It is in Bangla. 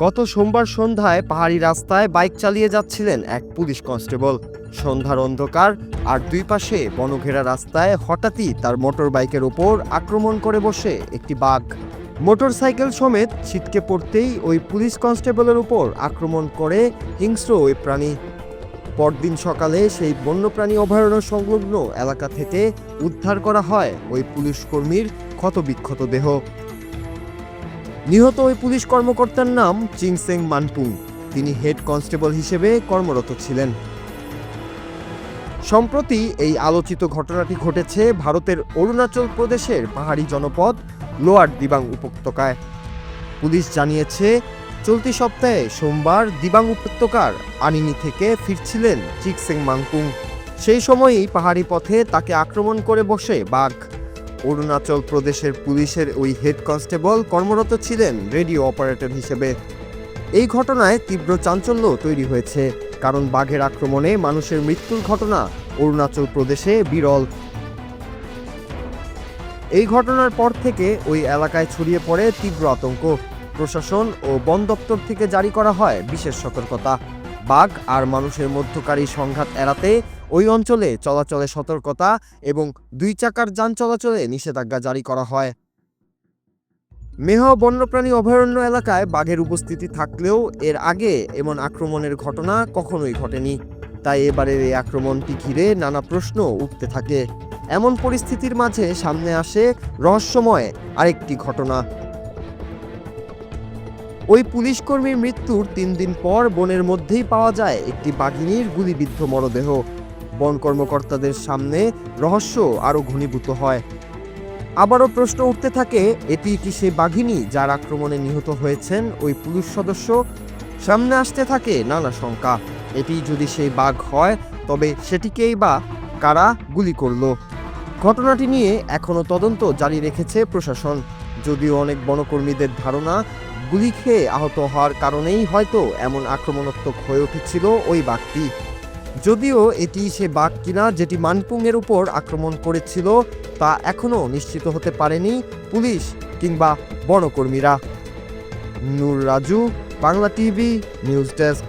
গত সোমবার সন্ধ্যায় পাহাড়ি রাস্তায় বাইক চালিয়ে যাচ্ছিলেন এক পুলিশ কনস্টেবল। সন্ধ্যার অন্ধকার আর দুই পাশে বনঘেরা রাস্তায় হঠাৎই তার মোটর বাইকের ওপর আক্রমণ করে বসে একটি বাঘ। মোটরসাইকেল সমেত ছিটকে পড়তেই ওই পুলিশ কনস্টেবলের উপর আক্রমণ করে হিংস্র ওই প্রাণী। পরদিন সকালে সেই বন্যপ্রাণী অভয়ারণ্য সংলগ্ন এলাকা থেকে উদ্ধার করা হয় ওই পুলিশ কর্মীর ক্ষতবিক্ষত দেহ। নিহত ওই পুলিশ কর্মকর্তার নাম চিংসেং মানপুং। তিনি হেড কনস্টেবল হিসেবে কর্মরত ছিলেন। সম্প্রতি এই আলোচিত ঘটনাটি ঘটেছে ভারতের অরুণাচল প্রদেশের পাহাড়ি জনপদ লোয়ার দিবাং উপত্যকায়। পুলিশ জানিয়েছে, চলতি সপ্তাহে সোমবার দিবাং উপত্যকার আনিনি থেকে ফিরছিলেন চিংসেং মানপুং। সেই সময়ই পাহাড়ি পথে তাকে আক্রমণ করে বসে বাঘ। অরুণাচল প্রদেশের পুলিশের ওই হেড কনস্টেবল কর্মরত ছিলেন রেডিও অপারেটর হিসেবে। এই ঘটনায় তীব্র চাঞ্চল্য তৈরি হয়েছে, কারণ বাঘের আক্রমণে মানুষের মৃত্যুর ঘটনা অরুণাচল প্রদেশে বিরল। এই ঘটনার পর থেকে ওই এলাকায় ছড়িয়ে পড়ে তীব্র আতঙ্ক। প্রশাসন ও বন দপ্তর থেকে জারি করা হয় বিশেষ সতর্কতা। বাঘ আর মানুষের মধ্যকারী সংঘাত এড়াতে ওই অঞ্চলে চলাচলে সতর্কতা এবং দুই চাকার যান চলাচলে নিষেধাজ্ঞা জারি করা হয়। মেহ বন্যপ্রাণী অভয়ারণ্য এলাকায় বাঘের উপস্থিতি থাকলেও এর আগে এমন আক্রমণের ঘটনা কখনোই ঘটেনি। তাই এবারের এই আক্রমণটি ঘিরে নানা প্রশ্ন উঠতে থাকে। এমন পরিস্থিতির মাঝে সামনে আসে রহস্যময় আরেকটি ঘটনা। ওই পুলিশ কর্মীর মৃত্যুর 3 দিন পর বনের মধ্যেই পাওয়া যায় একটি বাঘিনীর গুলিবিদ্ধ মরদেহ। বন কর্মকর্তাদের সামনে রহস্য আরও ঘনীভূত হয়। আবারও প্রশ্ন উঠতে থাকে, এটি কি সেই বাঘিনী যার আক্রমণে নিহত হয়েছেন ওই পুলিশ সদস্য? সামনে আসতে থাকে নানা শঙ্কা। এটি যদি সেই বাঘ হয়, তবে সেটিকেই বা কারা গুলি করলো? ঘটনাটি নিয়ে এখনও তদন্ত জারি রেখেছে প্রশাসন। যদিও অনেক বনকর্মীদের ধারণা, গুলি খেয়ে আহত হওয়ার কারণেই হয়তো এমন আক্রমণাত্মক হয়ে উঠেছিল ওই বাঘটি। যদিও এটি সে বাঘ কিনা যেটি মানপুংয়ের উপর আক্রমণ করেছিল, তা এখনও নিশ্চিত হতে পারেনি পুলিশ কিংবা বনকর্মীরা। Noor Raju, Bangla TV, news desk.